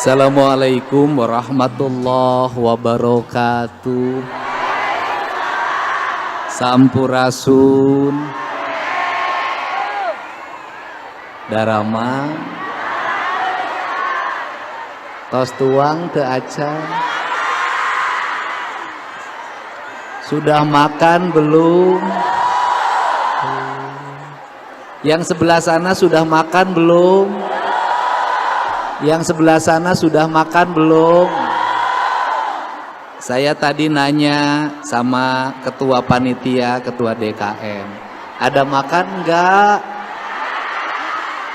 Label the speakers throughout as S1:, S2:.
S1: Assalamualaikum warahmatullahi wabarakatuh. Sampurasun Darama tos tuang teu acan. Sudah makan belum? Yang sebelah sana sudah makan belum? Yang sebelah sana sudah makan belum? Saya tadi nanya sama ketua panitia, ketua DKM, ada makan enggak?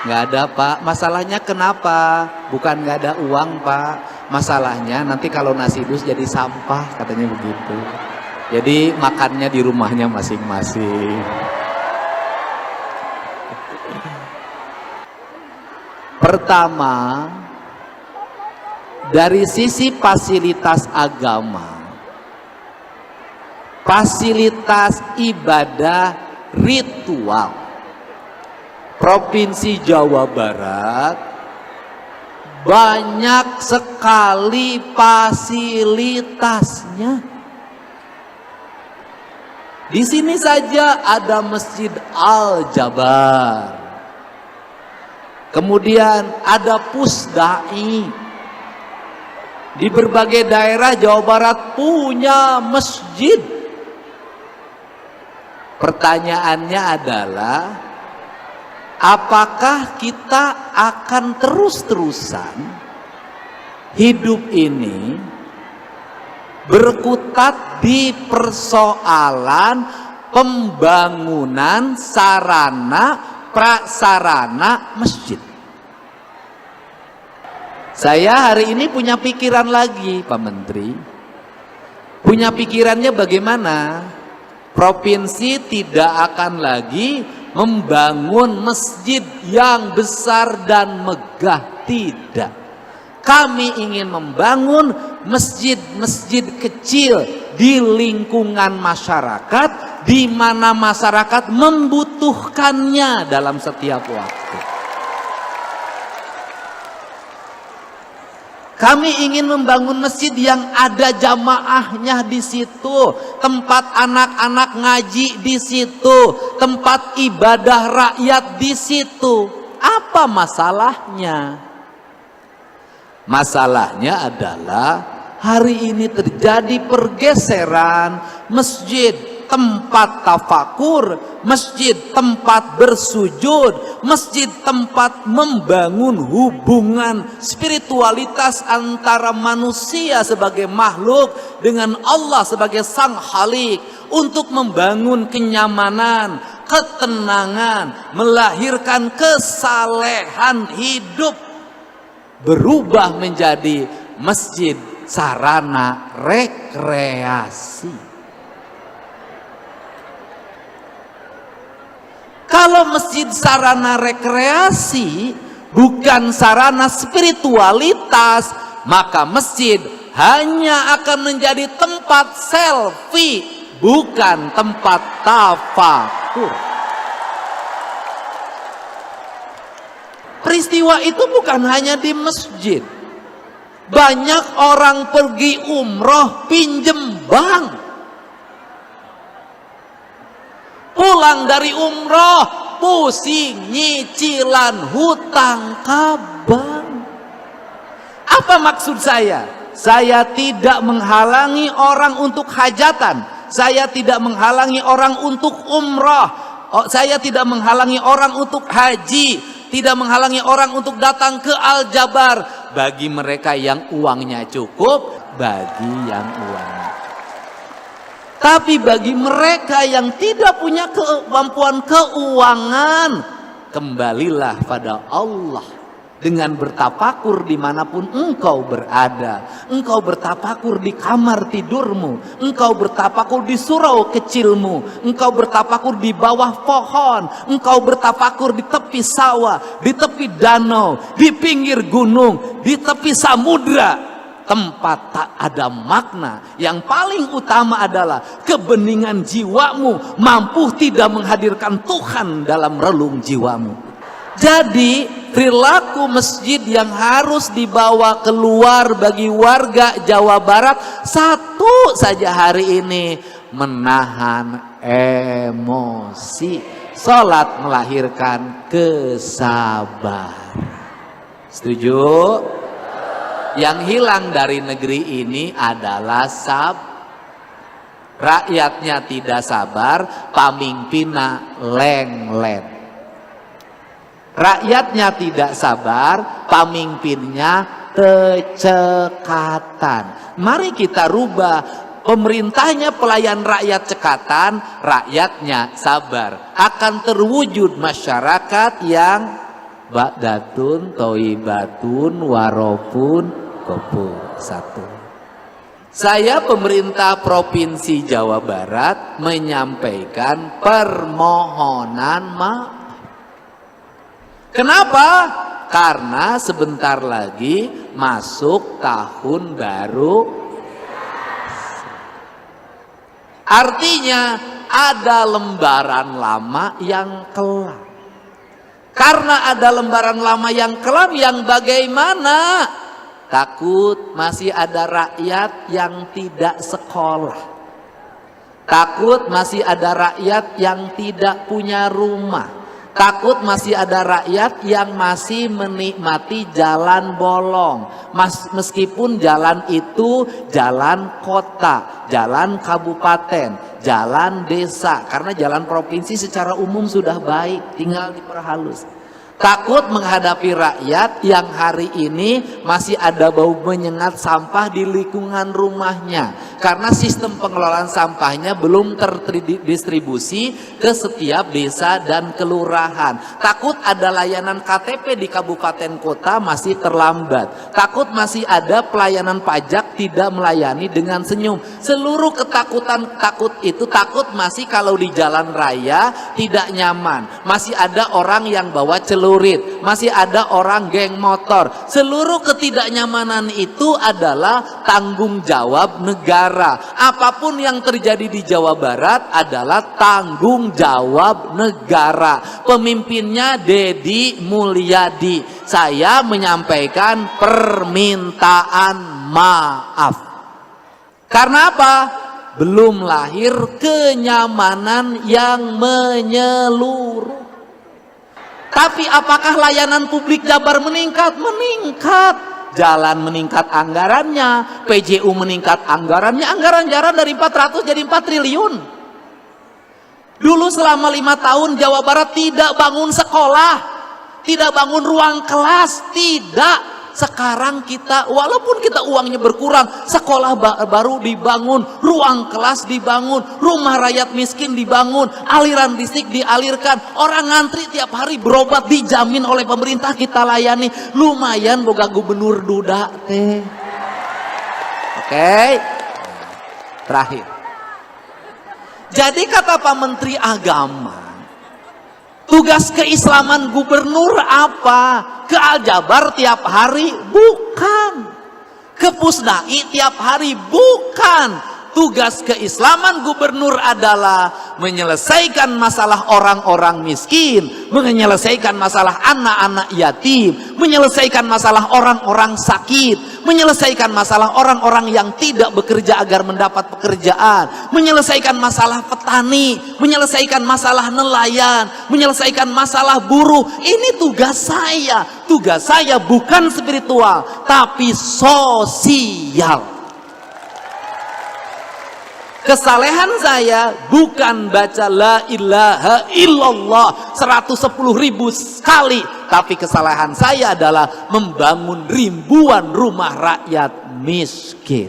S1: Enggak ada, Pak. Masalahnya kenapa? Bukan enggak ada uang, Pak. Masalahnya nanti kalau nasi dus jadi sampah, katanya begitu. Jadi makannya di rumahnya masing-masing. Pertama, dari sisi fasilitas agama, fasilitas ibadah ritual, Provinsi Jawa Barat banyak sekali fasilitasnya. Di sini saja ada Masjid Al-Jabar. Kemudian ada Pusdai. Di berbagai daerah Jawa Barat punya masjid. Pertanyaannya adalah, apakah kita akan terus-terusan hidup ini berkutat di persoalan pembangunan sarana prasarana masjid? Saya hari ini punya pikiran lagi, Pak Menteri. Punya pikirannya bagaimana? Provinsi tidak akan lagi membangun masjid yang besar dan megah, tidak. Kami ingin membangun masjid-masjid kecil di lingkungan masyarakat, di mana masyarakat membutuhkannya dalam setiap waktu. Kami ingin membangun masjid yang ada jamaahnya di situ, tempat anak-anak ngaji di situ, tempat ibadah rakyat di situ. Apa masalahnya? Masalahnya adalah hari ini terjadi pergeseran masjid tempat tafakur, masjid tempat bersujud, masjid tempat membangun hubungan spiritualitas antara manusia sebagai makhluk dengan Allah sebagai sang khalik, untuk membangun kenyamanan, ketenangan, melahirkan kesalehan hidup, berubah menjadi masjid sarana rekreasi. Kalau masjid sarana rekreasi bukan sarana spiritualitas, maka masjid hanya akan menjadi tempat selfie, bukan tempat tafakur. Peristiwa itu bukan hanya di masjid. Banyak orang pergi umroh pinjem bank. Pulang dari umroh pusing nyicilan hutang ke bank. Apa maksud saya? Saya tidak menghalangi orang untuk hajatan. Saya tidak menghalangi orang untuk umroh. Saya tidak menghalangi orang untuk haji. Tidak menghalangi orang untuk datang ke Al-Jabar. Bagi mereka yang uangnya cukup, bagi yang uangnya. Tapi bagi mereka yang tidak punya kemampuan keuangan, kembalilah pada Allah dengan bertafakur dimanapun engkau berada. Engkau bertafakur di kamar tidurmu, engkau bertafakur di surau kecilmu, engkau bertafakur di bawah pohon, engkau bertafakur di tepi sawah, di tepi danau, di pinggir gunung, di tepi samudra. Tempat tak ada makna. Yang paling utama adalah kebeningan jiwamu mampu tidak menghadirkan Tuhan dalam relung jiwamu. Jadi perilaku masjid yang harus dibawa keluar bagi warga Jawa Barat satu saja hari ini: menahan emosi. Salat melahirkan kesabaran. Setuju? Yang hilang dari negeri ini adalah rakyatnya tidak sabar, pamimpinna leng-leng. Rakyatnya tidak sabar, pamimpinnya kecekatan. Mari kita rubah. Pemerintahnya pelayan rakyat cekatan, rakyatnya sabar. Akan terwujud masyarakat yang ba'datun, toibatun, waropun, kopur. Satu. Saya pemerintah Provinsi Jawa Barat menyampaikan permohonan maaf. Kenapa? Karena sebentar lagi masuk tahun baru. Artinya ada lembaran lama yang kelam. Karena ada lembaran lama yang kelam, yang bagaimana? Takut masih ada rakyat yang tidak sekolah. Takut masih ada rakyat yang tidak punya rumah. Takut masih ada rakyat yang masih menikmati jalan bolong. Meskipun jalan itu jalan kota, jalan kabupaten, jalan desa. Karena jalan provinsi secara umum sudah baik, tinggal diperhalus. Takut menghadapi rakyat yang hari ini masih ada bau menyengat sampah di lingkungan rumahnya. Karena sistem pengelolaan sampahnya belum terdistribusi ke setiap desa dan kelurahan. Takut ada layanan KTP di kabupaten kota masih terlambat. Takut masih ada pelayanan pajak tidak melayani dengan senyum. Seluruh ketakutan takut itu, takut masih kalau di jalan raya tidak nyaman. Masih ada orang yang bawa celurit. Masih ada orang geng motor. Seluruh ketidaknyamanan itu adalah tanggung jawab negara. Apapun yang terjadi di Jawa Barat adalah tanggung jawab negara. Pemimpinnya Deddy Mulyadi. Saya menyampaikan permintaan maaf. Karena apa? Belum lahir kenyamanan yang menyeluruh. Tapi apakah layanan publik Jabar meningkat? Meningkat. Jalan meningkat anggarannya, PJU meningkat anggarannya, anggaran jalan dari 400 jadi 4 triliun. Dulu selama 5 tahun Jawa Barat tidak bangun sekolah, tidak bangun ruang kelas, tidak. Sekarang kita, walaupun kita uangnya berkurang, sekolah baru dibangun, ruang kelas dibangun, rumah rakyat miskin dibangun, aliran listrik dialirkan, orang ngantri tiap hari berobat dijamin oleh pemerintah kita layani. Lumayan boga gubernur duda teh. Oke. Terakhir. Jadi kata Pak Menteri Agama, tugas keislaman gubernur apa? Ke Aljabar tiap hari? Bukan. Ke Pusdai tiap hari? Bukan. Tugas keislaman gubernur adalah menyelesaikan masalah orang-orang miskin, menyelesaikan masalah anak-anak yatim, menyelesaikan masalah orang-orang sakit, menyelesaikan masalah orang-orang yang tidak bekerja agar mendapat pekerjaan, menyelesaikan masalah petani, menyelesaikan masalah nelayan, menyelesaikan masalah buruh. Ini tugas saya. Tugas saya bukan spiritual, tapi sosial. Kesalehan saya bukan baca la ilaha illallah 110.000 kali, tapi kesalehan saya adalah membangun ribuan rumah rakyat miskin.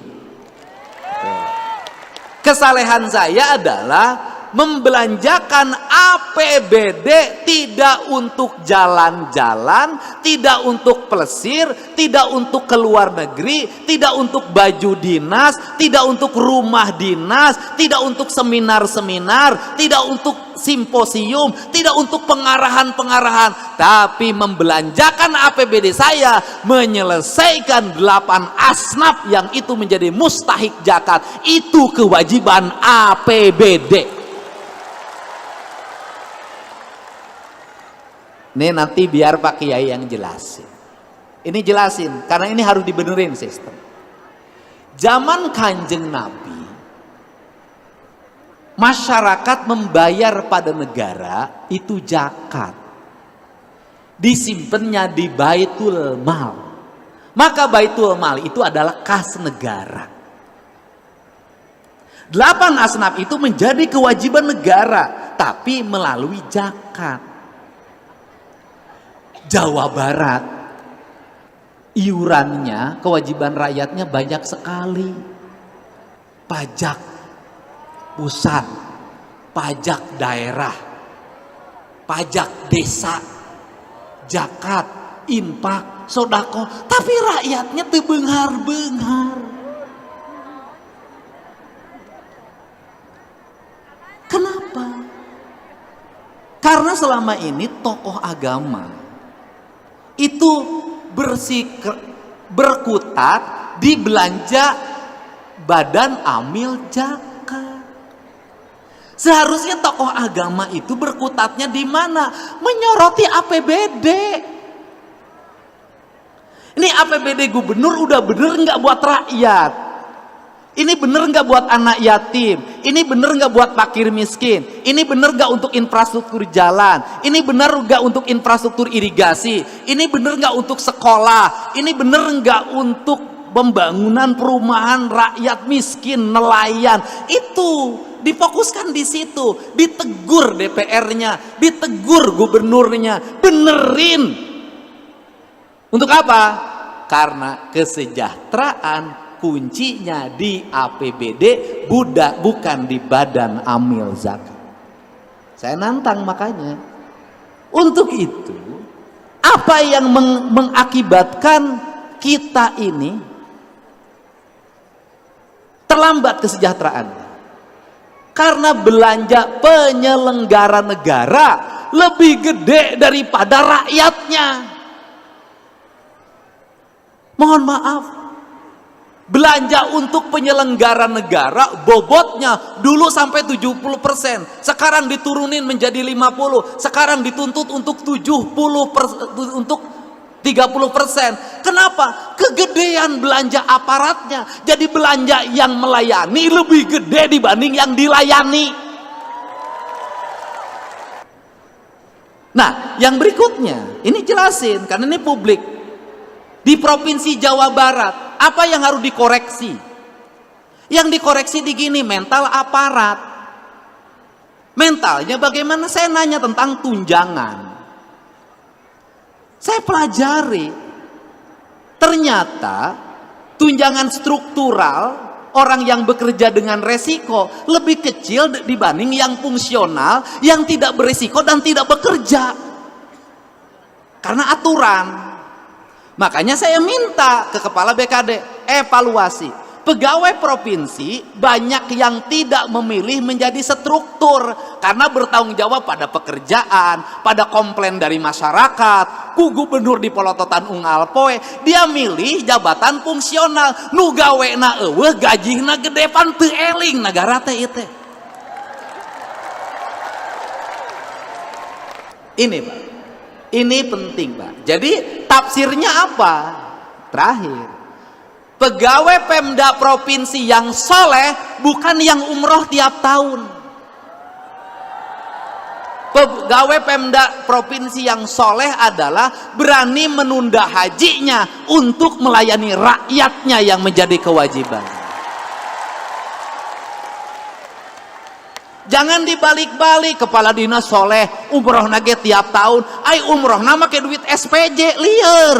S1: Kesalehan saya adalah membelanjakan APBD tidak untuk jalan-jalan, tidak untuk plesir, tidak untuk keluar negeri, tidak untuk baju dinas, tidak untuk rumah dinas, tidak untuk seminar-seminar, tidak untuk simposium, tidak untuk pengarahan-pengarahan, tapi membelanjakan APBD saya menyelesaikan 8 asnaf yang itu menjadi mustahik zakat. Itu kewajiban APBD. Ini nanti biar Pak Kiai yang jelasin. Ini jelasin, karena ini harus dibenerin sistem. Zaman Kanjeng Nabi, masyarakat membayar pada negara itu zakat. Disimpannya di Baitul Mal. Maka Baitul Mal itu adalah kas negara. 8 asnaf itu menjadi kewajiban negara, tapi melalui zakat. Jawa Barat, iurannya, kewajiban rakyatnya banyak sekali. Pajak pusat, pajak daerah, pajak desa, zakat, infak, sodako, tapi rakyatnya teu beunghar-beunghar. Kenapa? Karena selama ini tokoh agama itu berkutat di belanja badan amil zakat. Seharusnya tokoh agama itu berkutatnya di mana? Menyoroti APBD. Ini APBD gubernur udah bener nggak buat rakyat? Ini bener nggak buat anak yatim? Ini bener nggak buat fakir miskin? Ini bener nggak untuk infrastruktur jalan? Ini bener nggak untuk infrastruktur irigasi? Ini bener nggak untuk sekolah? Ini bener nggak untuk pembangunan perumahan rakyat miskin, nelayan? Itu difokuskan di situ, ditegur DPR-nya, ditegur gubernurnya, benerin. Untuk apa? Karena kesejahteraan kuncinya di APBD, bukan di badan amil zakat. Saya nantang makanya. Untuk itu, apa yang mengakibatkan kita ini terlambat kesejahteraannya? Karena belanja penyelenggara negara lebih gede daripada rakyatnya. Mohon maaf, belanja untuk penyelenggara negara bobotnya dulu sampai 70%, sekarang diturunin menjadi 50%, sekarang dituntut untuk 30%. Kenapa? Kegedean belanja aparatnya. Jadi belanja yang melayani lebih gede dibanding yang dilayani. Nah, yang berikutnya, ini jelasin karena ini publik. Di Provinsi Jawa Barat, apa yang harus dikoreksi? Yang dikoreksi di gini, mental aparat. Mentalnya bagaimana? Saya nanya tentang tunjangan. Saya pelajari, ternyata tunjangan struktural orang yang bekerja dengan resiko lebih kecil dibanding yang fungsional, yang tidak beresiko dan tidak bekerja. Karena aturan. Makanya saya minta ke Kepala BKD evaluasi. Pegawai provinsi banyak yang tidak memilih menjadi struktur karena bertanggung jawab pada pekerjaan, pada komplain dari masyarakat. Ku gubernur di Polototan Unggal Poe, dia milih jabatan fungsional. Nu gawena eueuh gajihna gede pan teu eling negara teh ieu teh. Ini Pak. Ini penting Pak. Jadi tafsirnya apa? Terakhir, pegawai Pemda provinsi yang soleh bukan yang umroh tiap tahun. Pegawai Pemda provinsi yang soleh adalah berani menunda hajinya untuk melayani rakyatnya yang menjadi kewajiban. Jangan dibalik-balik, kepala dinas soleh umroh nage tiap tahun, ay umroh nama ke duit SPJ liar.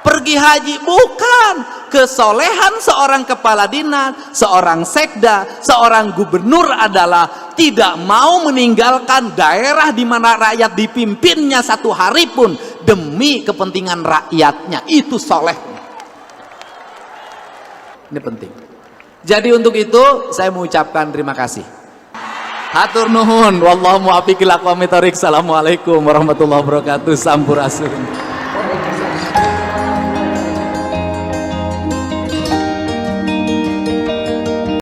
S1: Pergi haji, bukan. Kesolehan seorang kepala dinas, seorang sekda, seorang gubernur adalah tidak mau meninggalkan daerah di mana rakyat dipimpinnya satu hari pun demi kepentingan rakyatnya. Itu soleh. Ini penting. Jadi untuk itu saya mengucapkan terima kasih. Hatur nuhun, wallahu muwaffiq ila aqwamit thoriq. Assalamualaikum warahmatullahi wabarakatuh. Sampurasun.